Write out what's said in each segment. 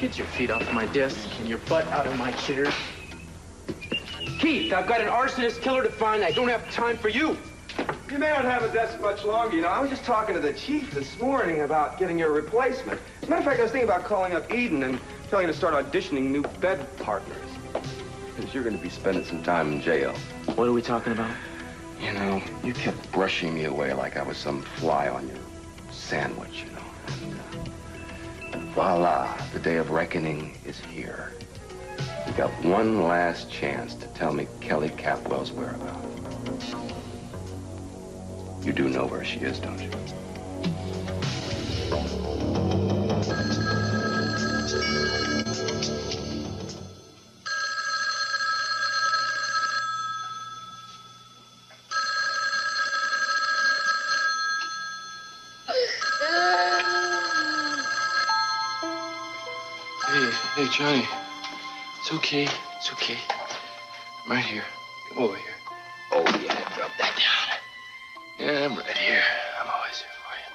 Get your feet off my desk and your butt out of my chair. Keith, I've got an arsonist killer to find. I don't have time for you. You may not have a desk much longer, you know. I was just talking to the chief this morning about getting your replacement. As a matter of fact, I was thinking about calling up Eden and telling her to start auditioning new bed partners. Because you're going to be spending some time in jail. What are we talking about? You know, you kept brushing me away like I was some fly on your sandwich, you know. And voila, the day of reckoning is here. You got one last chance to tell me Kelly Capwell's whereabouts. You do know where she is, don't you? Hey, Johnny. It's okay. It's okay. I'm right here. Come over here. Oh, yeah. Rub that down. Yeah, I'm right here. I'm always here for you.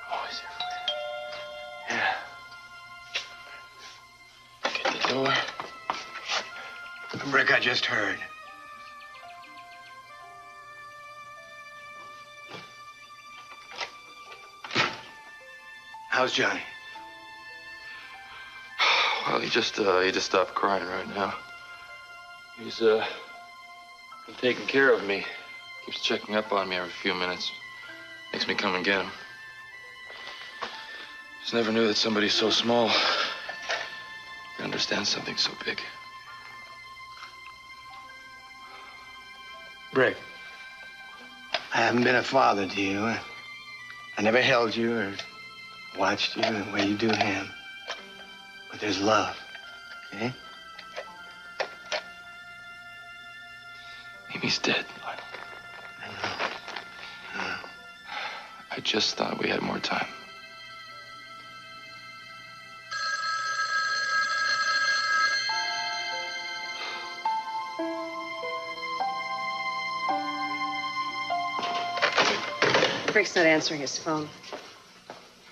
I'm always here for you. Yeah. Get the door. Rick, I just heard. How's Johnny? Well, he just stopped crying right now. He's been taking care of me. Keeps checking up on me every few minutes. Makes me come and get him. Just never knew that somebody so small could understand something so big. Rick, I haven't been a father to you. I never held you or watched you the way you do him. But there's love, okay? Amy's dead. I know. I just thought we had more time. Rick's not answering his phone.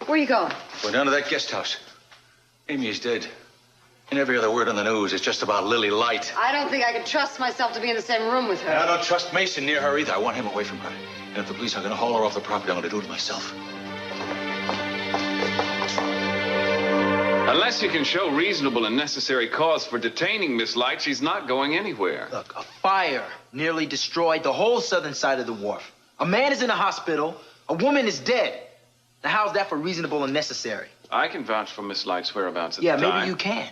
Where are you going? We're down to that guest house. Amy is dead. And every other word on the news is just about Lily Light. I don't think I can trust myself to be in the same room with her. And I don't trust Mason near her either. I want him away from her. And if the police are going to haul her off the property, I'm going to do it myself. Unless you can show reasonable and necessary cause for detaining Miss Light, she's not going anywhere. Look, a fire nearly destroyed the whole southern side of the wharf. A man is in a hospital. A woman is dead. Now, how's that for reasonable and necessary? I can vouch for Miss Light's whereabouts at Yeah, the time. maybe you can.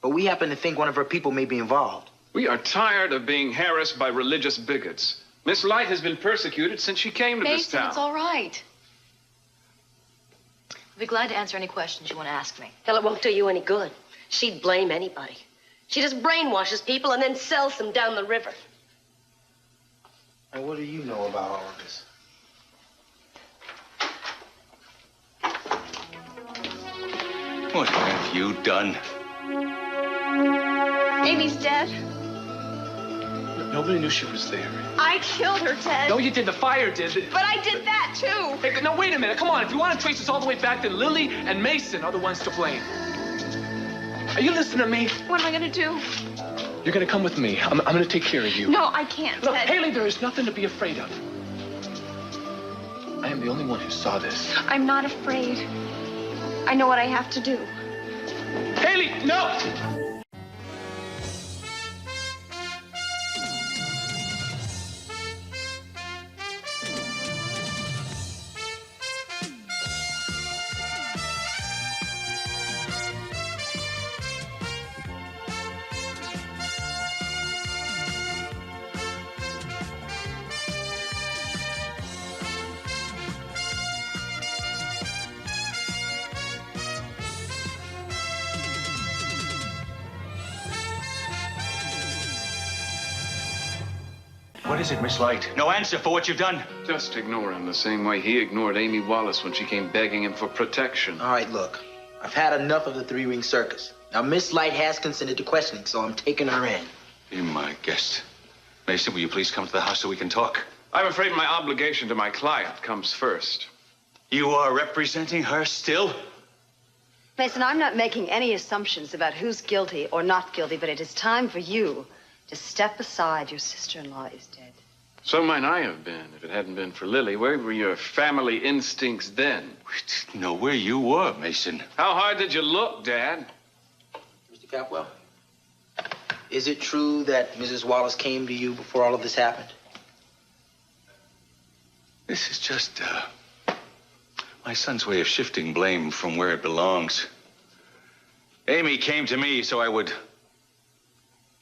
But we happen to think one of her people may be involved. We are tired of being harassed by religious bigots. Miss Light has been persecuted since she came to this town. Mason, it's all right. I'll be glad to answer any questions you want to ask me. Hell, it won't do you any good. She'd blame anybody. She just brainwashes people and then sells them down the river. And what do you know about all of this? What have you done? Amy's dead. Nobody knew she was there. I killed her, Ted. No, you did. The fire did. But I did that, too. Hey, no, wait a minute. Come on. If you want to trace this all the way back, then Lily and Mason are the ones to blame. Are you listening to me? What am I going to do? You're going to come with me. I'm going to take care of you. No, I can't, Look, Ted. Hayley, there is nothing to be afraid of. I am the only one who saw this. I'm not afraid. I know what I have to do. Hayley, no! What is it, Miss Light? No answer for what you've done. Just ignore him the same way he ignored Amy Wallace when she came begging him for protection. All right, look. I've had enough of the three-ring circus. Now, Miss Light has consented to questioning, so I'm taking her in. Be my guest. Mason, will you please come to the house so we can talk? I'm afraid my obligation to my client comes first. You are representing her still? Mason, I'm not making any assumptions about who's guilty or not guilty, but it is time for you to step aside. Your sister-in-law is dead. So might I have been if it hadn't been for Lily. Where were your family instincts then? We didn't know where you were, Mason. How hard did you look, Dad? Mr. Capwell, is it true that Mrs. Wallace came to you before all of this happened? This is just, my son's way of shifting blame from where it belongs. Amy came to me so I would...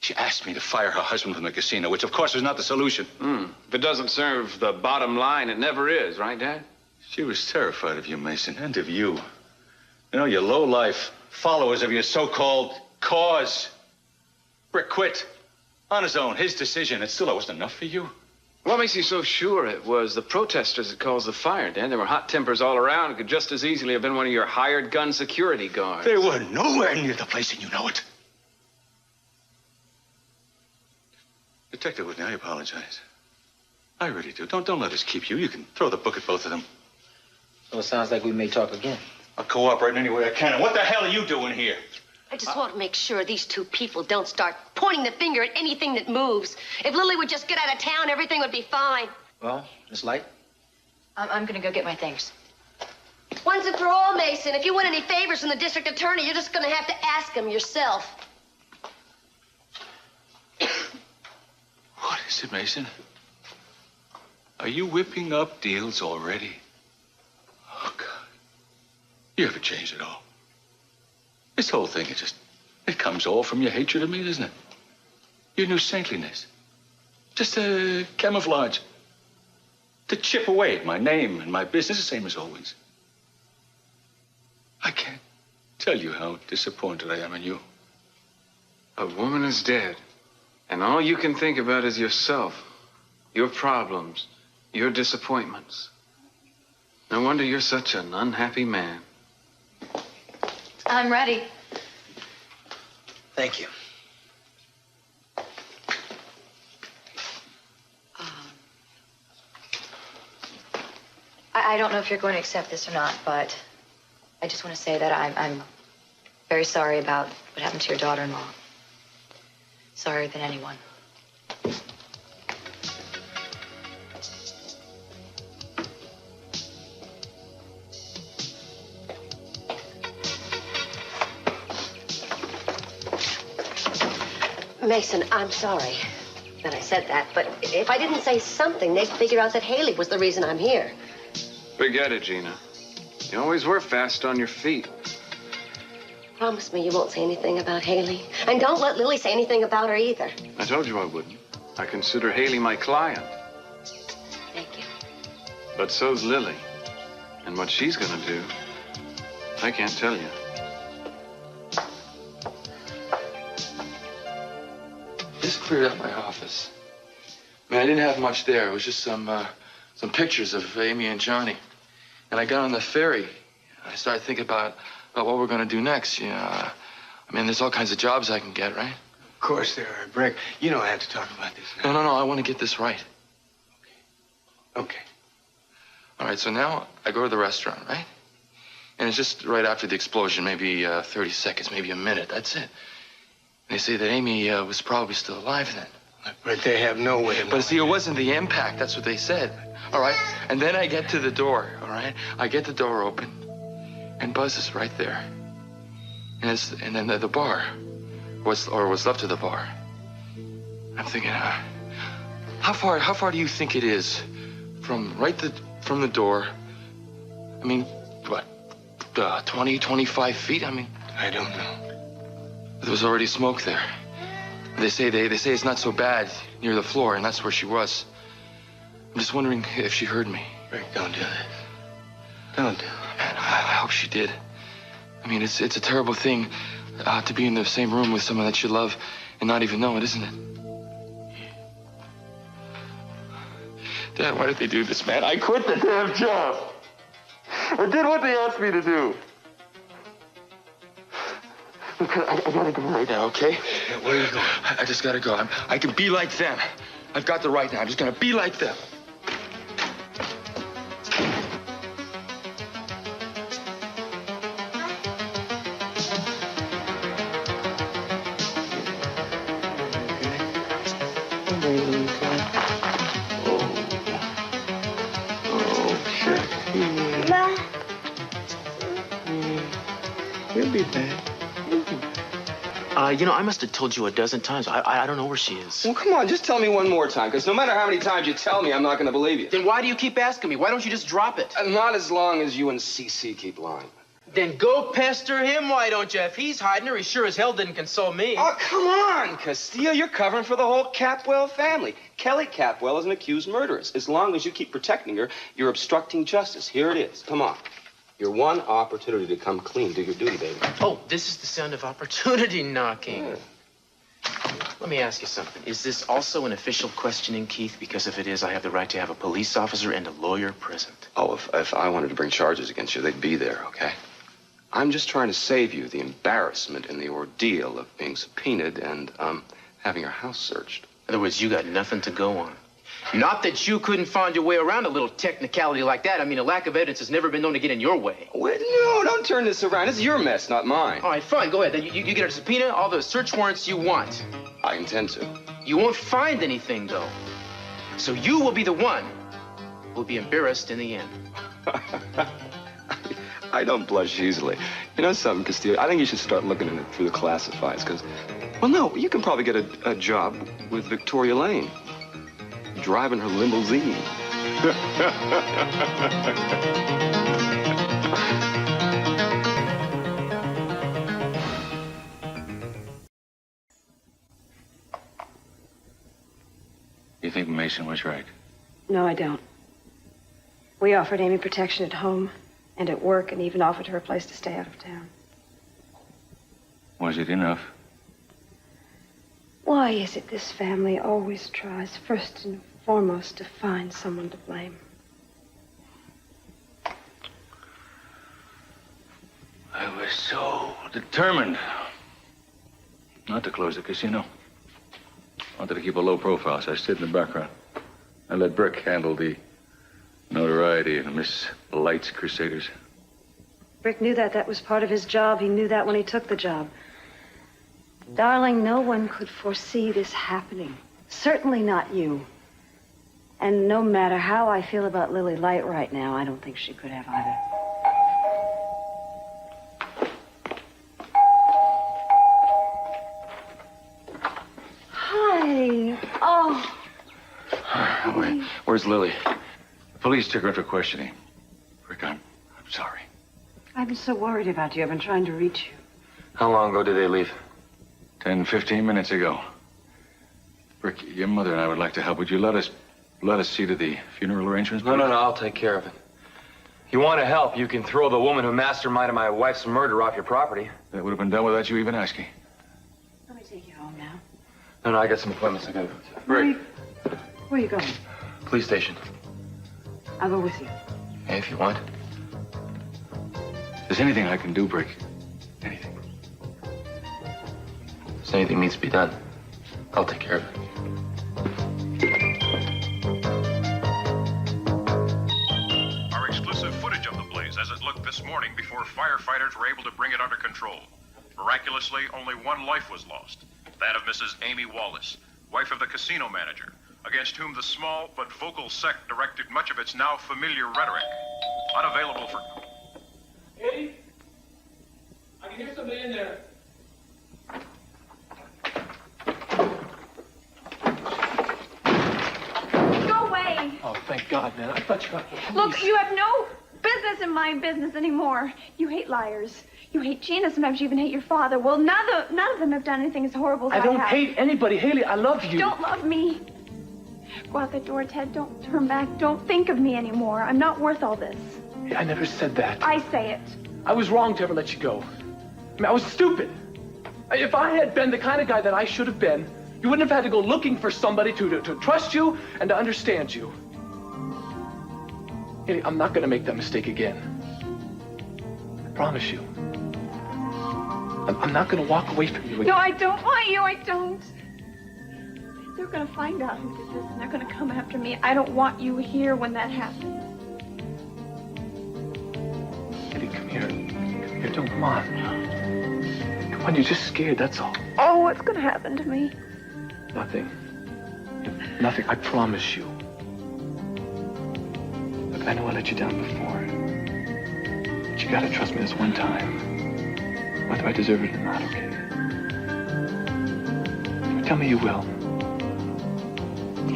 She asked me to fire her husband from the casino, which of course was not the solution. If it doesn't serve the bottom line, it never is, right, Dad? She was terrified of you, Mason, and of you. You know, you low-life followers of your so-called cause. Rick quit on his own, his decision, and still it wasn't enough for you. What makes you so sure it was the protesters that caused the fire, Dan? There were hot tempers all around. It could just as easily have been one of your hired gun security guards. They were nowhere near the place, and you know it. Detective Whitney, I apologize. I really do. Don't let us keep you. You can throw the book at both of them. So it sounds like we may talk again. I'll cooperate in any way I can. And what the hell are you doing here? I just want to make sure these two people don't start pointing the finger at anything that moves. If Lily would just get out of town, everything would be fine. Well, Miss Light? I'm gonna go get my things. Once and for all, Mason, if you want any favors from the district attorney, you're just going to have to ask him yourself. What is it, Mason? Are you whipping up deals already? Oh, God. You haven't changed at all. This whole thing, it comes all from your hatred of me, doesn't it? Your new saintliness. Just a camouflage. To chip away at my name and my business, the same as always. I can't tell you how disappointed I am in you. A woman is dead, and all you can think about is yourself, your problems, your disappointments. No wonder you're such an unhappy man. I'm ready. Thank you. I don't know if you're going to accept this or not, but I just want to say that I'm very sorry about what happened to your daughter-in-law. Sorrier than anyone. Mason, I'm sorry that I said that, but if I didn't say something, they'd figure out that Hayley was the reason I'm here. Forget it, Gina. You always were fast on your feet. Promise me you won't say anything about Hayley. And don't let Lily say anything about her either. I told you I wouldn't. I consider Hayley my client. Thank you. But so's Lily. And what she's gonna do, I can't tell you. Just cleared out my office. I mean, I didn't have much there. It was just some pictures of Amy and Johnny. And I got on the ferry. I started thinking about what we're going to do next. You know, I mean, there's all kinds of jobs I can get, right? Of course there are, Brick. You don't have to talk about this now. No. I want to get this right. Okay. All right, so now I go to the restaurant, right? And it's just right after the explosion, maybe 30 seconds, maybe a minute. That's it. They say that Amy was probably still alive then. But they have no way of knowing. But see, it wasn't the impact. That's what they said. All right? And then I get to the door, all right? I get the door open, and Buzz is right there. And then the bar, what's left of the bar. I'm thinking, how far do you think it is from the door? I mean, what, 20, 25 feet? I mean, I don't know. There was already smoke there. They say it's not so bad near the floor, and that's where she was. I'm just wondering if she heard me. Rick, don't do that. Don't do it. Man, I hope she did. I mean, it's a terrible thing to be in the same room with someone that you love and not even know it, isn't it? Dad, why did they do this, man? I quit the damn job. I did what they asked me to do. Look, I gotta go right now, okay? Yeah, where are you going? I just gotta go. I can be like them. I've got the right now. I'm just gonna be like them. We'll be back. I must have told you a dozen times. I don't know where she is. Well, come on, just tell me one more time, because no matter how many times you tell me, I'm not going to believe you. Then why do you keep asking me? Why don't you just drop it? Not as long as you and CC keep lying. Then go pester him, why don't you? If he's hiding her, he sure as hell didn't console me. Oh, come on, Castillo. You're covering for the whole Capwell family. Kelly Capwell is an accused murderess. As long as you keep protecting her, you're obstructing justice. Here it is. Come on. Your one opportunity to come clean. Do your duty, baby. Oh, this is the sound of opportunity knocking. Yeah. Let me ask you something. Is this also an official questioning, Keith? Because if it is, I have the right to have a police officer and a lawyer present. Oh, if I wanted to bring charges against you, they'd be there, okay? I'm just trying to save you the embarrassment and the ordeal of being subpoenaed and, having your house searched. In other words, you got nothing to go on. Not that you couldn't find your way around a little technicality like that. I mean, a lack of evidence has never been known to get in your way. Wait, no, don't turn this around. This is your mess, not mine. All right, fine, go ahead. Then you get a subpoena, all the search warrants you want. I intend to. You won't find anything, though. So you will be the one who will be embarrassed in the end. I don't blush easily. You know something, Castillo? I think you should start looking at it through the classifieds, because, well, no, you can probably get a job with Victoria Lane, driving her limousine. You think Mason was right? No, I don't. We offered Amy protection at home and at work, and even offered her a place to stay out of town. Was it enough? Why is it this family always tries, first and foremost, to find someone to blame? I was so determined not to close the casino. I wanted to keep a low profile, so I stayed in the background. I let Brick handle the notoriety of Miss Light's Crusaders. Rick knew that. That was part of his job. He knew that when he took the job. Darling, no one could foresee this happening. Certainly not you. And no matter how I feel about Lily Light right now, I don't think she could have either. Hi. Oh. Wait, where's Lily? The police took her in for questioning. Rick, I'm sorry. I've been so worried about you. I've been trying to reach you. How long ago did they leave? 10, 15 minutes ago. Rick, your mother and I would like to help. Would you let us see to the funeral arrangements? No, I'll take care of it. If you want to help, you can throw the woman who masterminded my wife's murder off your property. That would have been done without you even asking. Let me take you home now. No, I got some appointments I gotta go to. Rick. Where are you going? Police station. I'll go with you. Hey, if you want. If there's anything I can do, Brick, anything. If anything needs to be done, I'll take care of it. Our exclusive footage of the blaze as it looked this morning before firefighters were able to bring it under control. Miraculously, only one life was lost. That of Mrs. Amy Wallace, wife of the casino manager, against whom the small but vocal sect directed much of its now familiar rhetoric. Unavailable for... Eddie? I can hear somebody in there. Go away. Oh, thank God, man. I thought you got... Look, you have no business in my business anymore. You hate liars. You hate Gina. Sometimes you even hate your father. Well, none of them have done anything as horrible as I have. I don't hate anybody. Hayley, I love you. Don't love me. Go out that door, Ted. Don't turn back. Don't think of me anymore. I'm not worth all this. I never said that. I say it. I was wrong to ever let you go. I mean, I was stupid. If I had been the kind of guy that I should have been, you wouldn't have had to go looking for somebody to trust you and to understand you. Hayley, I'm not going to make that mistake again. I promise you. I'm not going to walk away from you again. No, I don't want you. I don't. They're going to find out who did this, and they're going to come after me. I don't want you here when that happens. Eddie, come here. Come here. Don't, come on. Come on, you're just scared, that's all. Oh, what's going to happen to me? Nothing. Nothing, I promise you. Look, I know I let you down before. But you gotta trust me this one time. Whether I deserve it or not, okay? Tell me you will.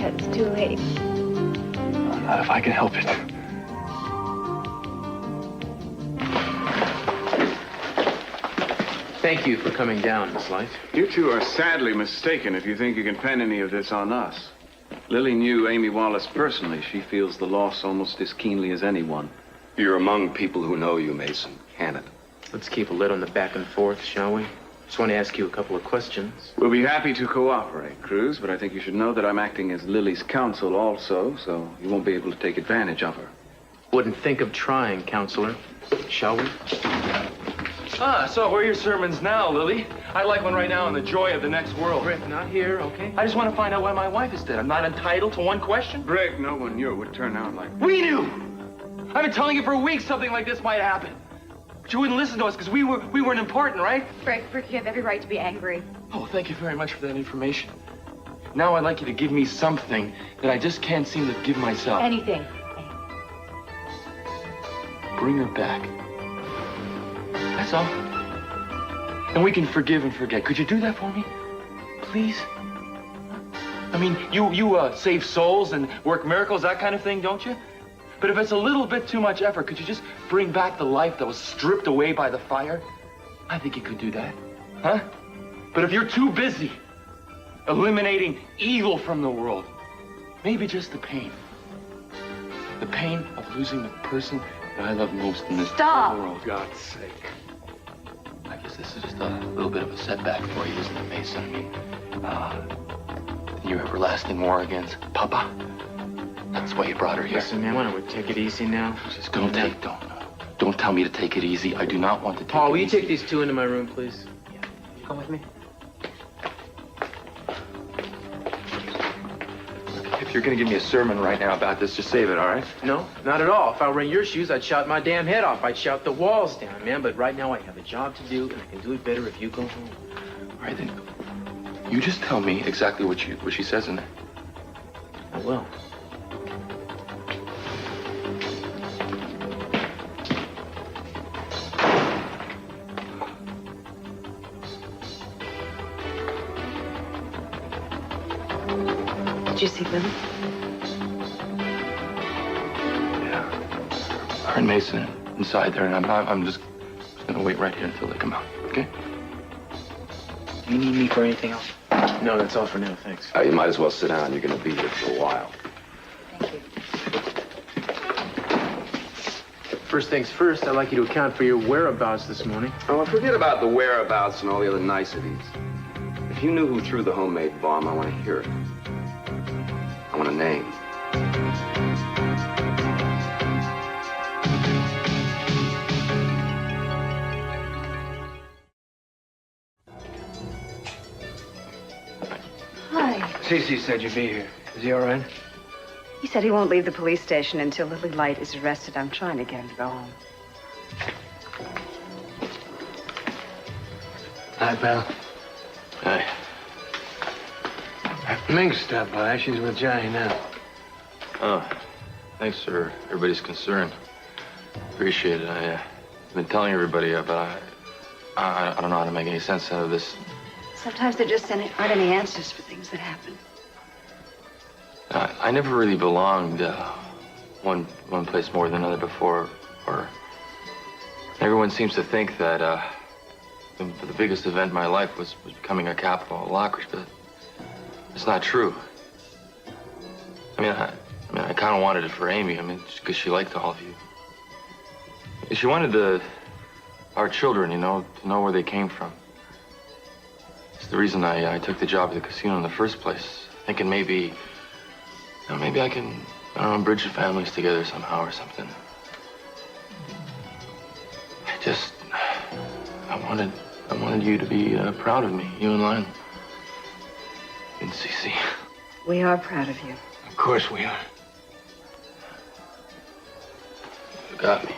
It's too late. Not if I can help it. Thank you for coming down, Miss Light. You two are sadly mistaken if you think you can pin any of this on us. Lily knew Amy Wallace personally. She feels the loss almost as keenly as anyone. You're among people who know you, Mason. Can it? Let's keep a lid on the back and forth, shall we? Just want to ask you a couple of questions. We'll be happy to cooperate, Cruz, but I think you should know that I'm acting as Lily's counsel also, so you won't be able to take advantage of her. Wouldn't think of trying, counselor. Shall we? So where are your sermons now, Lily? I'd like one right now on the joy of the next world. Rick, not here, okay? I just want to find out why my wife is dead. I'm not entitled to one question? Rick, no one knew it would turn out like that. We knew! I've been telling you for weeks something like this might happen. But you wouldn't listen to us because we weren't important, right? Rick, you have every right to be angry. Oh, thank you very much for that information. Now I'd like you to give me something that I just can't seem to give myself. Anything. Bring her back. That's all. And we can forgive and forget. Could you do that for me? Please? I mean, you save souls and work miracles, that kind of thing, don't you? But if it's a little bit too much effort, could you just bring back the life that was stripped away by the fire? I think you could do that. Huh? But if you're too busy eliminating evil from the world, maybe just the pain. The pain of losing the person that I love most in this Stop. world. For God's sake. I guess this is just a little bit of a setback for you, isn't it, Mason? I mean, your everlasting war against Papa. That's why you brought her here. Listen, man, why don't we take it easy now? Just don't tell me to take it easy. I do not want to take Paul, it will you easy. take these two into my room, please? Yeah. You come with me? If you're gonna give me a sermon right now about this, just save it, all right? No, not at all. If I were in your shoes, I'd shout my damn head off. I'd shout the walls down, man. But right now I have a job to do, and I can do it better if you go home. All right, then. You just tell me exactly what she says in there. I will. Did you see Lily? Yeah. Her and Mason inside there, and I'm just gonna wait right here until they come out, okay? Do you need me for anything else? No, that's all for now, thanks. You might as well sit down. You're going to be here for a while. Thank you. First things first, I'd like you to account for your whereabouts this morning. Oh, forget about the whereabouts and all the other niceties. If you knew who threw the homemade bomb, I want to hear it. I want a name. Hi. Cece said you'd be here. Is he all right? He said he won't leave the police station until Lily Light is arrested. I'm trying to get him to go home. Hi, pal. Hi. Mink stopped by. She's with Johnny now. Oh, thanks for everybody's concern. Appreciate it. I've been telling everybody, but I don't know how to make any sense out of this. Sometimes there just aren't any answers for things that happen. I never really belonged one place more than another before, or everyone seems to think that the biggest event in my life was becoming a capital of Lockridge, but it's not true. I mean, I kind of wanted it for Amy. I mean, just because she liked all of you. She wanted our children, you know, to know where they came from. It's the reason I took the job at the casino in the first place, thinking maybe I can, I don't know, bridge the families together somehow or something. I wanted you to be proud of me, you and Lionel. And Cece. We are proud of you. Of course we are. You got me.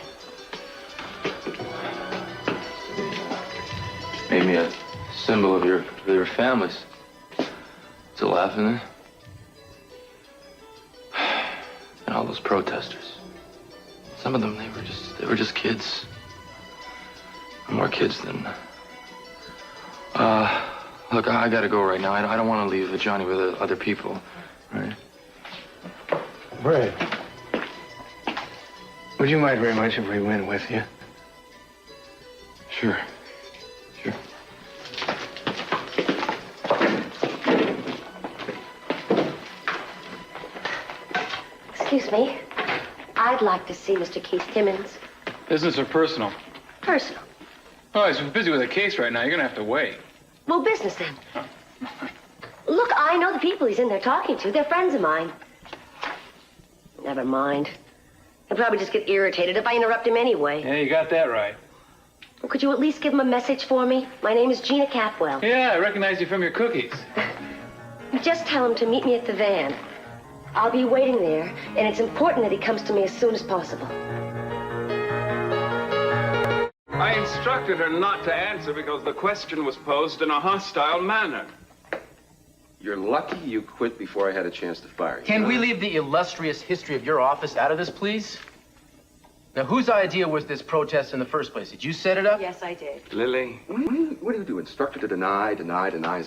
Made me a symbol of your families. Still laughing there? And all those protesters. some of them, they were just kids. More kids than... Look, I gotta go right now. I don't want to leave Johnny with other people, right? Brad, would you mind very much if we went with you? Sure. Sure. Excuse me. I'd like to see Mr. Keith Timmons. Business or personal? Personal. Oh, he's busy with a case right now. You're gonna have to wait. Well, business then. Look, I know the people he's in there talking to. They're friends of mine. Never mind. He'll probably just get irritated if I interrupt him anyway. Yeah, you got that right. Well, could you at least give him a message for me? My name is Gina Capwell. Yeah, I recognize you from your cookies. Just tell him to meet me at the van. I'll be waiting there, and it's important that he comes to me as soon as possible. I instructed her not to answer because the question was posed in a hostile manner. You're lucky you quit before I had a chance to fire you. Can we leave the illustrious history of your office out of this, please? Now, whose idea was this protest in the first place? Did you set it up? Yes, I did. Lily, what do you do? Instruct her to deny? Is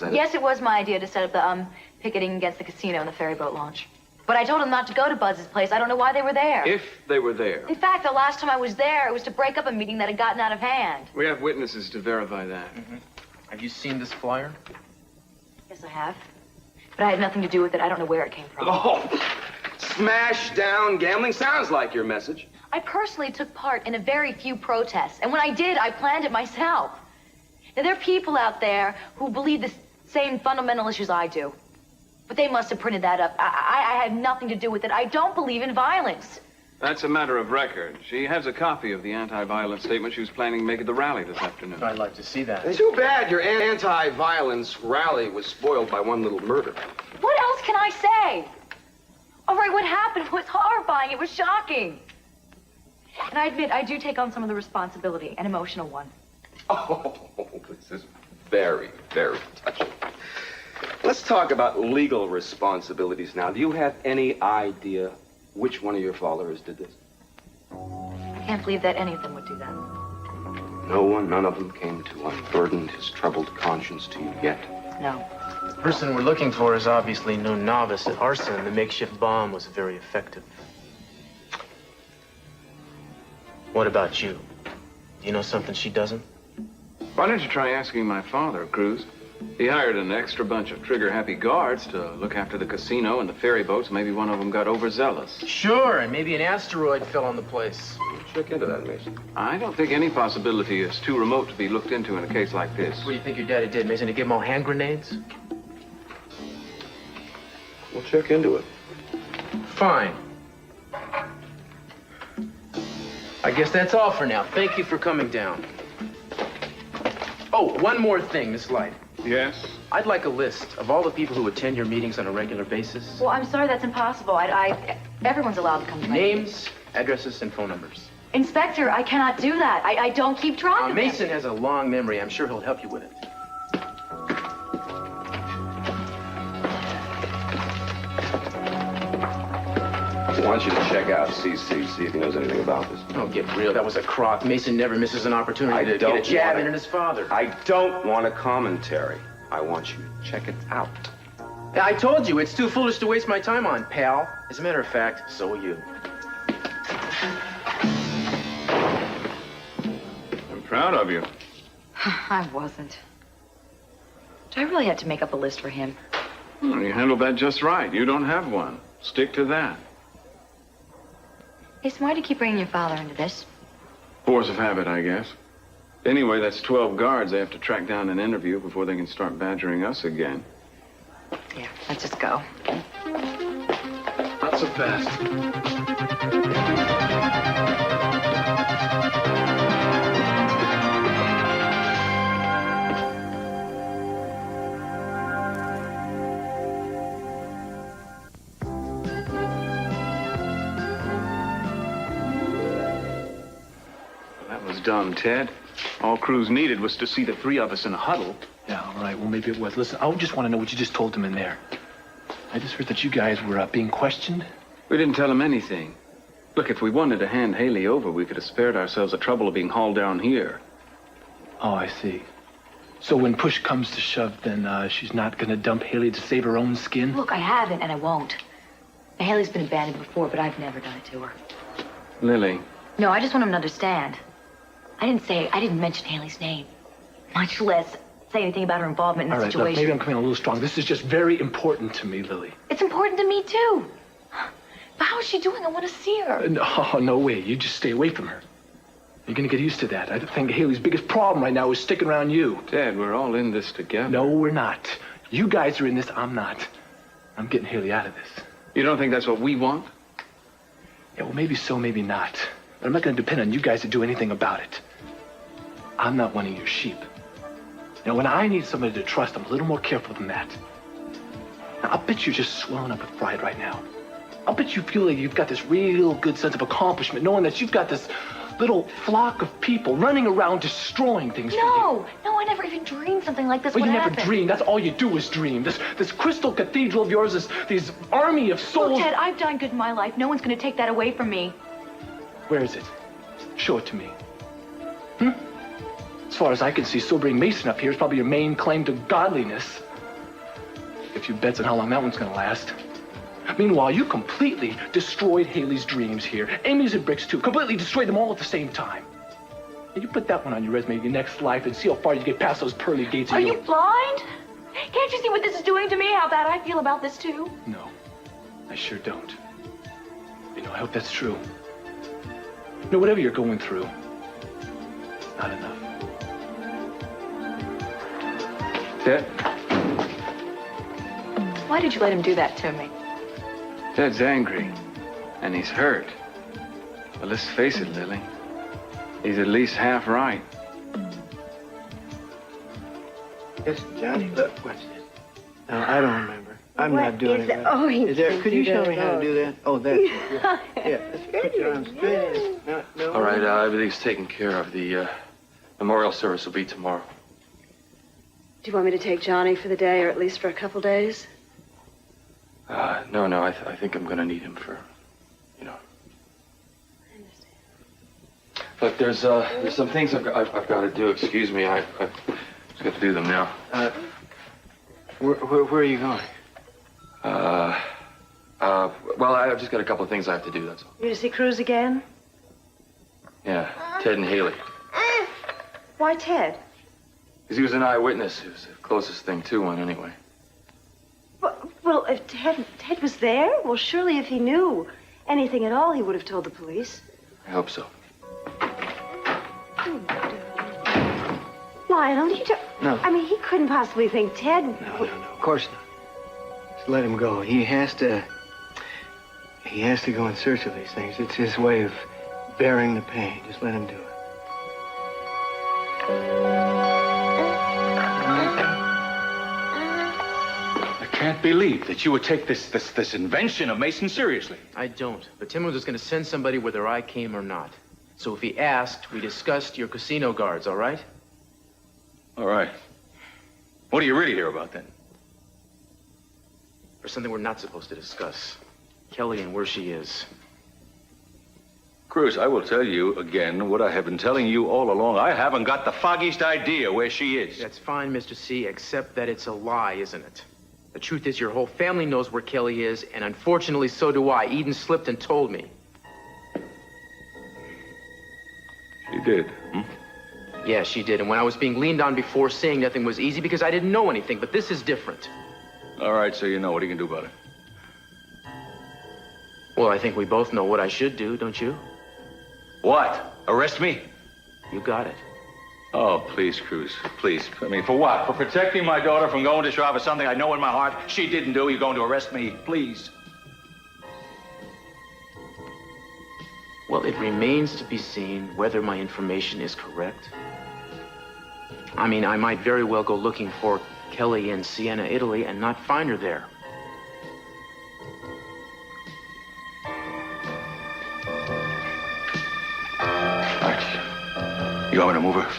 that Yes, it was my idea to set up the picketing against the casino and the ferry boat launch. But I told them not to go to Buzz's place. I don't know why they were there. If they were there. In fact, the last time I was there, it was to break up a meeting that had gotten out of hand. We have witnesses to verify that. Have you seen this flyer? Yes, I have. But I had nothing to do with it. I don't know where it came from. Oh, smash down gambling sounds like your message. I personally took part in a very few protests. And when I did, I planned it myself. Now, there are people out there who believe the same fundamental issues I do. But they must have printed that up. I had nothing to do with it. I don't believe in violence. That's a matter of record. She has a copy of the anti-violence statement she was planning to make at the rally this afternoon. I'd like to see that. It's too bad your anti-violence rally was spoiled by one little murder. What else can I say? All right, what happened was horrifying. It was shocking. And I admit, I do take on some of the responsibility, an emotional one. Oh, this is very, very touching. Let's talk about legal responsibilities now. Do you have any idea which one of your followers did this? I can't believe that any of them would do that. No one, none of them came to unburden his troubled conscience to you yet? No. The person we're looking for is obviously no novice at arson. The makeshift bomb was very effective. What about you? Do you know something she doesn't? Why don't you try asking my father, Cruz? He hired an extra bunch of trigger-happy guards to look after the casino and the ferry boats. Maybe one of them got overzealous. Sure, and maybe an asteroid fell on the place. Check into that, Mason. I don't think any possibility is too remote to be looked into in a case like this. What do you think your daddy did, Mason? To give them all hand grenades? We'll check into it. Fine. I guess that's all for now. Thank you for coming down. Oh, one more thing, Miss Light. Yes? I'd like a list of all the people who attend your meetings on a regular basis. Well, I'm sorry, that's impossible. Everyone's allowed to come to my Names, addresses, and phone numbers. Inspector, I cannot do that. I don't keep track of them. Mason has a long memory. I'm sure he'll help you with it. I want you to check out CC, see if he knows anything about this. Oh, get real. That was a crock. Mason never misses an opportunity to get a jab in at his father. I don't want a commentary. I want you to check it out. I told you, it's too foolish to waste my time on, pal. As a matter of fact, so are you. I'm proud of you. I wasn't. I really had to make up a list for him. Well, you handled that just right. You don't have one. Stick to that. Jason, why do you keep bringing your father into this? Force of habit, I guess. Anyway, that's 12 guards they have to track down and interview before they can start badgering us again. Yeah, let's just go. Not so fast. Dumb, Ted. All Cruz needed was to see the three of us in a huddle. Yeah, all right. Well, maybe it was. Listen, I just want to know what you just told him in there. I just heard that you guys were being questioned. We didn't tell him anything. Look, if we wanted to hand Hayley over, we could have spared ourselves the trouble of being hauled down here. Oh, I see. So when push comes to shove, then she's not gonna dump Hayley to save her own skin? Look, I haven't, and I won't. Now, Hayley's been abandoned before, but I've never done it to her. Lily. No, I just want him to understand. I didn't mention Hayley's name. Much less say anything about her involvement in the All right, situation. look, maybe I'm coming a little strong. This is just very important to me, Lily. It's important to me, too. But how is she doing? I want to see her. No, no way. You just stay away from her. You're gonna get used to that. I think Hayley's biggest problem right now is sticking around you. Dad, we're all in this together. No, we're not. You guys are in this, I'm not. I'm getting Hayley out of this. You don't think that's what we want? Yeah, well, maybe so, maybe not. But I'm not gonna depend on you guys to do anything about it. I'm not one of your sheep. You know, when I need somebody to trust, I'm a little more careful than that. Now, I'll bet you're just swelling up with pride right now. I'll bet you feel like you've got this real good sense of accomplishment, knowing that you've got this little flock of people running around destroying things for you. No, I never even dreamed something like this Well, would you happen. never dream. That's all you do is dream. This crystal cathedral of yours, this army of souls. Look, Ted, I've done good in my life. No one's going to take that away from me. Where is it? Show it to me. As far as I can see, sobering Mason up here is probably your main claim to godliness. A few bets on how long that one's going to last. Meanwhile, you completely destroyed Hayley's dreams here. Amy's and Brick's, too. Completely destroyed them all at the same time. And you put that one on your resume in your next life and see how far you get past those pearly gates of Are you blind? Can't you see what this is doing to me? How bad I feel about this, too? No, I sure don't. You know, I hope that's true. You know, whatever you're going through, it's not enough. Dad? Why did you let him do that to me? Dad's angry, and he's hurt. But let's face it, Lily. He's at least half right. Yes, Johnny, look, what's this? No, I don't remember. I'm What not doing is it. it? Oh, he Is there, thinks could he you show does me how to all. do that? Oh, that's it. Yeah, let's put your arms straight in. No. All right, everything's taken care of. The memorial service will be tomorrow. Do you want me to take Johnny for the day, or at least for a couple days? No, I think I'm gonna need him for, you know. Look, there's some things I've got to do. Excuse me, I've just got to do them now. Where are you going? Well, I've just got a couple of things I have to do, that's all. You to see Cruz again? Yeah, Ted and Hayley. Why Ted? Because he was an eyewitness. He was the closest thing to one, anyway. Well, if Ted was there, well, surely if he knew anything at all, he would have told the police. I hope so. Lionel, you don't... No. I mean, he couldn't possibly think Ted... No, of course not. Just let him go. He has to go in search of these things. It's his way of bearing the pain. Just let him do it. I can't believe that you would take this invention of Mason seriously. I don't. But Tim was just going to send somebody whether I came or not. So if he asked, we discussed your casino guards, all right? All right. What are you really here about, then? Or something we're not supposed to discuss. Kelly and where she is. Cruz, I will tell you again what I have been telling you all along. I haven't got the foggiest idea where she is. That's fine, Mr. C, except that it's a lie, isn't it? The truth is your whole family knows where Kelly is, and unfortunately so do I. Eden slipped and told me. She did, Yeah, she did. And when I was being leaned on before, saying nothing was easy because I didn't know anything. But this is different. All right, so you know. What are you going to do about it? Well, I think we both know what I should do, don't you? What? Arrest me? You got it. Oh, please, Cruz. Please. I mean, for what? For protecting my daughter from going to trial for something I know in my heart she didn't do? You're going to arrest me? Please. Well, it remains to be seen whether my information is correct. I mean, I might very well go looking for Kelly in Siena, Italy, and not find her there. You want me to move her?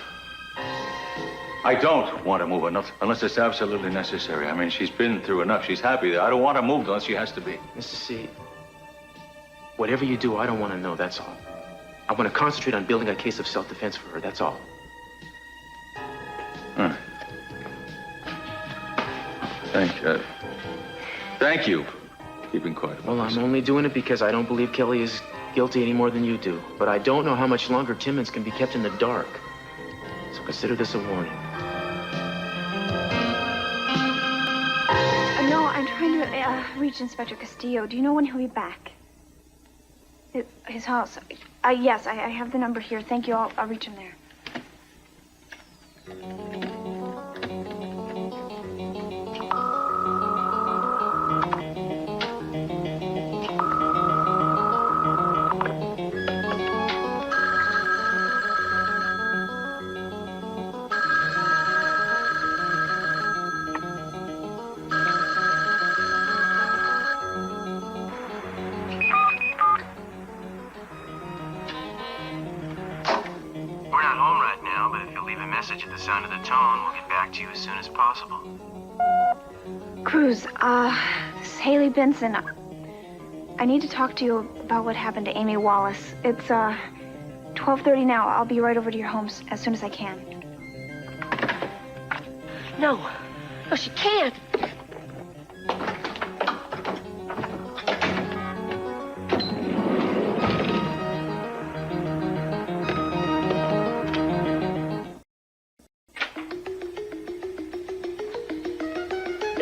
I don't want to move her, unless it's absolutely necessary. I mean, she's been through enough. She's happy there. I don't want to move unless she has to be. Mr. C, Whatever you do, I don't want to know, that's all. I want to concentrate on building a case of self-defense for her, that's all. Thank you for keeping quiet about Well, I'm only doing it because I don't believe Kelly is guilty any more than you do. But I don't know how much longer Timmons can be kept in the dark. So consider this a warning. No, I'm trying to reach Inspector Castillo. Do you know when he'll be back? His house. Yes, I have the number here. Thank you. I'll reach him there. At the sound of the tone, we'll get back to you as soon as possible. Cruz, this is Hayley Benson. I need to talk to you about what happened to Amy Wallace. It's 12:30 now. I'll be right over to your home as soon as I can. No, she can't.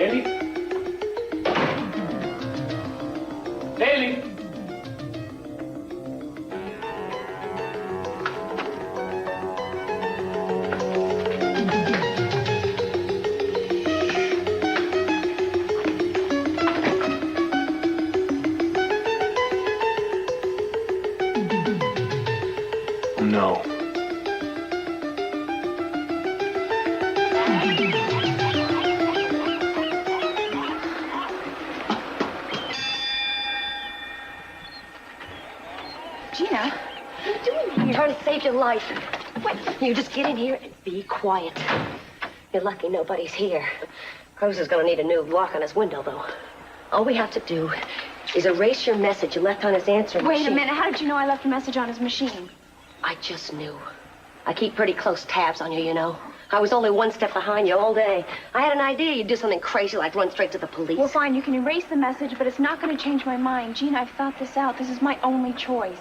Hayley? Hayley? No. Gina, what are you doing here? I'm trying to save your life. Wait, you just get in here and be quiet. You're lucky nobody's here. Cruz is gonna need a new lock on his window, though. All we have to do is erase your message you left on his answering machine. Wait a minute. How did you know I left a message on his machine? I just knew. I keep pretty close tabs on you, you know. I was only one step behind you all day. I had an idea you'd do something crazy like run straight to the police. Well, fine. You can erase the message, but it's not going to change my mind. Gina, I've thought this out. This is my only choice.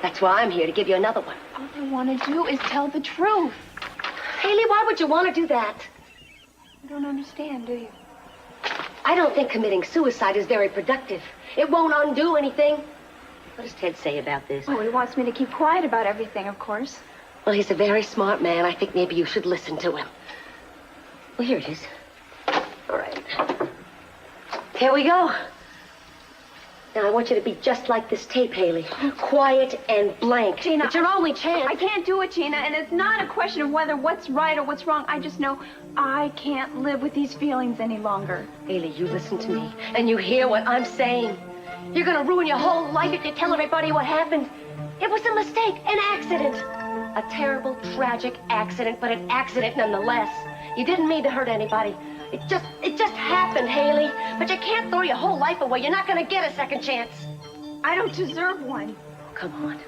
That's why I'm here, to give you another one. All I want to do is tell the truth. Hayley, why would you want to do that? You don't understand, do you? I don't think committing suicide is very productive. It won't undo anything. What does Ted say about this? Oh, he wants me to keep quiet about everything, of course. Well, he's a very smart man. I think maybe you should listen to him. Well, here it is. All right. Here we go. Now, I want you to be just like this tape, Hayley. Quiet and blank. Gina, it's your only chance. I can't do it, Gina, and it's not a question of what's right or what's wrong. I just know I can't live with these feelings any longer. Hayley, you listen to me, and you hear what I'm saying. You're gonna ruin your whole life if you tell everybody what happened. It was a mistake, an accident. A terrible, tragic accident, but an accident nonetheless. You didn't mean to hurt anybody. It just happened, Hayley. But you can't throw your whole life away. You're not gonna get a second chance. I don't deserve one. Come on.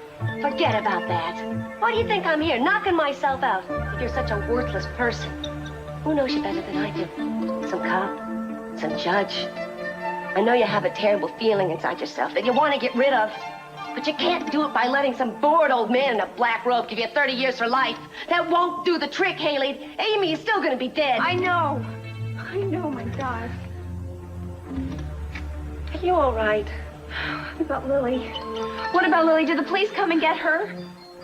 Forget about that. Why do you think I'm here, knocking myself out? If you're such a worthless person. Who knows you better than I do? Some cop? Some judge? I know you have a terrible feeling inside yourself that you want to get rid of. But you can't do it by letting some bored old man in a black robe give you 30 years for life. That won't do the trick, Hayley. Amy is still gonna be dead. I know, my God. Are you all right? What about Lily? What about Lily? Did the police come and get her?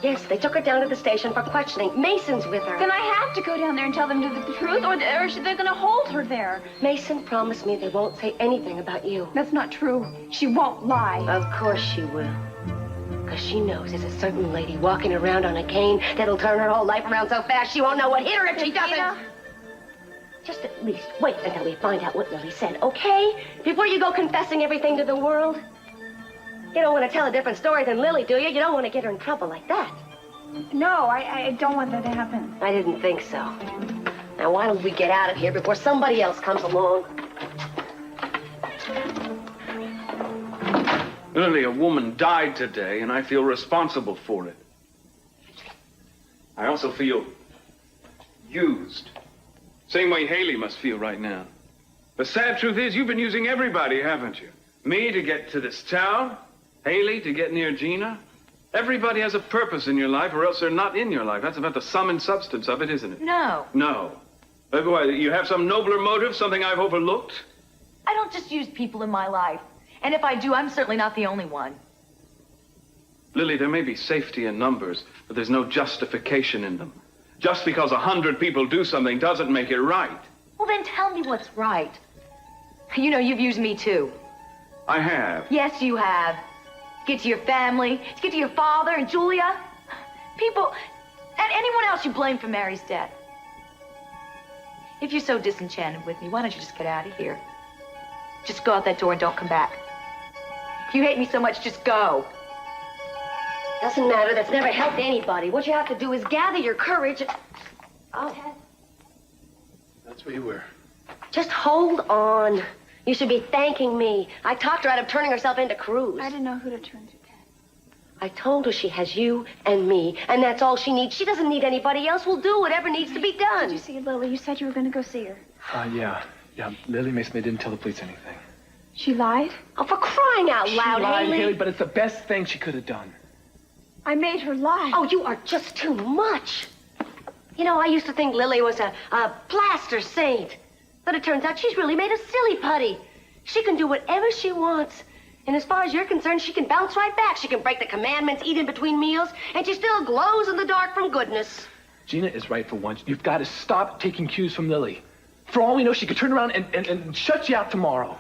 Yes, they took her down to the station for questioning. Mason's with her. Then I have to go down there and tell them the truth, or they're gonna hold her there. Mason promised me they won't say anything about you. That's not true. She won't lie. Of course she will. Because she knows there's a certain lady walking around on a cane that'll turn her whole life around so fast she won't know what hit her if she doesn't. Just at least wait until we find out what Lily said, okay? Before you go confessing everything to the world. You don't want to tell a different story than Lily, do you? You don't want to get her in trouble like that. No, I don't want that to happen. I didn't think so. Now, why don't we get out of here before somebody else comes along? Lily, a woman died today, and I feel responsible for it. I also feel used. Same way Hayley must feel right now. The sad truth is, you've been using everybody, haven't you? Me to get to this town, Hayley to get near Gina. Everybody has a purpose in your life, or else they're not in your life. That's about the sum and substance of it, isn't it? No. No. Why, you have some nobler motive, something I've overlooked? I don't just use people in my life. And if I do, I'm certainly not the only one. Lily, there may be safety in numbers, but there's no justification in them. Just because 100 people do something doesn't make it right. Well, then tell me what's right. You know, you've used me too. I have. Yes, you have. To get to your family, to get to your father and Julia. People, and anyone else you blame for Mary's death. If you're so disenchanted with me, why don't you just get out of here? Just go out that door and don't come back. If you hate me so much, just go. Doesn't matter. That's never helped anybody. What you have to do is gather your courage. Oh. That's where you were. Just hold on. You should be thanking me. I talked her out of turning herself into Cruz. I didn't know who to turn to. I told her she has you and me, and that's all she needs. She doesn't need anybody else. We'll do whatever needs to be done. Did you see Lily? You said you were going to go see her. Yeah. Lily Mason didn't tell the police anything. She lied? Oh, for crying out loud, She lied, Hayley. Hayley, but it's the best thing she could have done. I made her lie. Oh, you are just too much. You know, I used to think Lily was a plaster saint. But it turns out she's really made a silly putty. She can do whatever she wants. And as far as you're concerned, she can bounce right back. She can break the commandments, eat in between meals, and she still glows in the dark from goodness. Gina is right for once. You've got to stop taking cues from Lily. For all we know, she could turn around and shut you out tomorrow.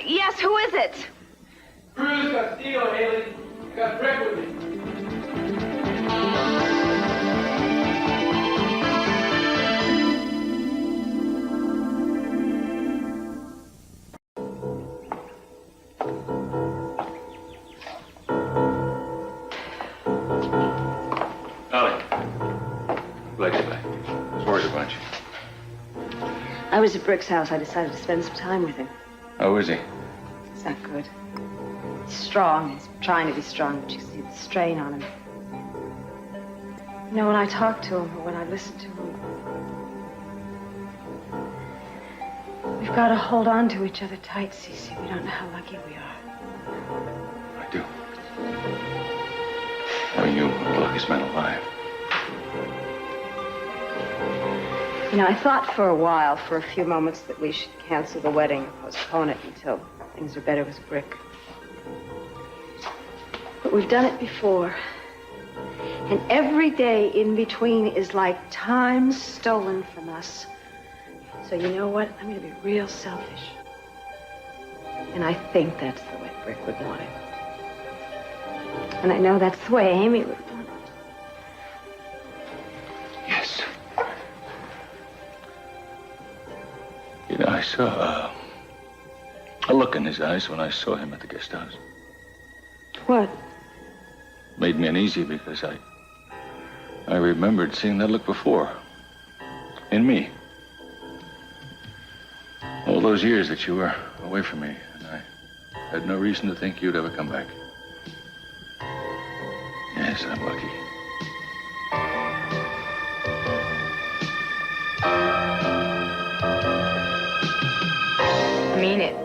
Yes, who is it? Cruz Castillo, Hayley. Got Brett with me. Where's a bunch? I was at Brick's house. I decided to spend some time with him. How is he? It's not good. He's strong. He's trying to be strong, but you see the strain on him. You know, when I talk to him, or when I listen to him, we've got to hold on to each other tight, Cece. We don't know how lucky we are. I do. You are the luckiest man alive. You know, I thought for a while, for a few moments, that we should cancel the wedding or postpone it until things are better with Brick. But we've done it before. And every day in between is like time stolen from us. So you know what? I'm going to be real selfish. And I think that's the way Brick would want it. And I know that's the way Amy would want it. Yes. You know, I saw a look in his eyes when I saw him at the guest house. What? Made me uneasy because I remembered seeing that look before. In me. All those years that you were away from me, and I had no reason to think you'd ever come back. Yes, I'm lucky. I mean it.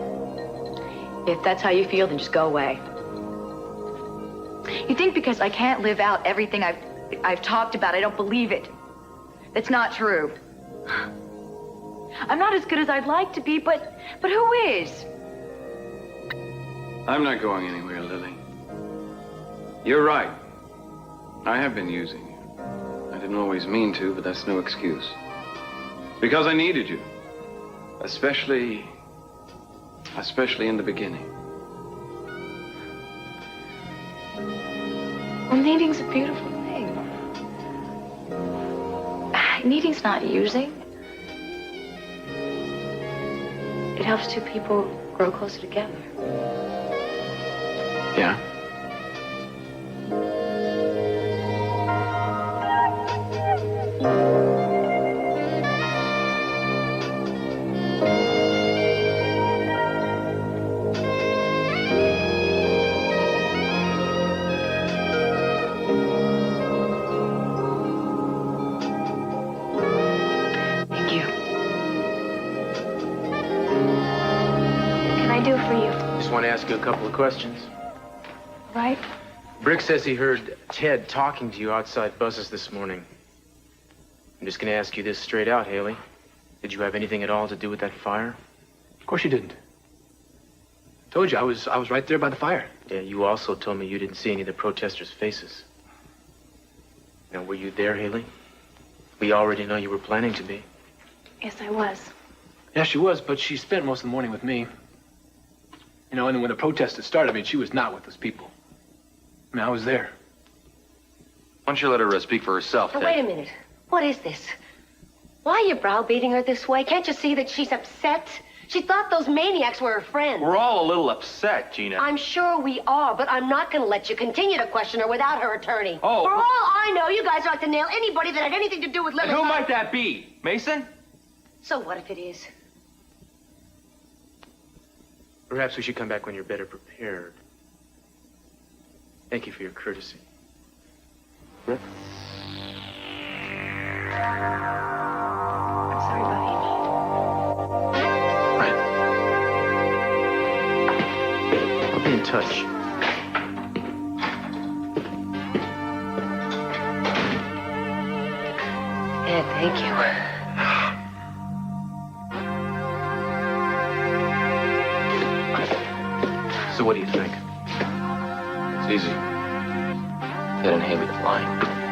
If that's how you feel, then just go away. You think because I can't live out everything I've talked about, I don't believe it. That's not true. I'm not as good as I'd like to be, but who is? I'm not going anywhere, Lily. You're right. I have been using you. I didn't always mean to, but that's no excuse. Because I needed you. Especially in the beginning. Well, needing's a beautiful thing. Needing's not using. It helps two people grow closer together. Yeah? you a couple of questions. Right? Brick says he heard Ted talking to you outside Buzz's this morning. I'm just gonna ask you this straight out, Hayley. Did you have anything at all to do with that fire? Of course you didn't. Told you, I was right there by the fire. Yeah, you also told me you didn't see any of the protesters' faces. Now, were you there, Hayley? We already know you were planning to be. Yes, I was. Yeah, she was, but she spent most of the morning with me. You know, and then when the protest had started, I mean, she was not with those people. I mean, I was there. Why don't you let her speak for herself, Now, Ted? wait a minute. What is this? Why are you browbeating her this way? Can't you see that she's upset? She thought those maniacs were her friends. We're all a little upset, Gina. I'm sure we are, but I'm not going to let you continue to question her without her attorney. Oh. For all I know, you guys are out to nail anybody that had anything to do with living. Who might that be? Mason? So what if it is? Perhaps we should come back when you're better prepared. Thank you for your courtesy. Brick? I'm sorry about Amy. I'll be in touch. Ed, thank you. So what do you think? It's easy. Ted and Hayley are lying.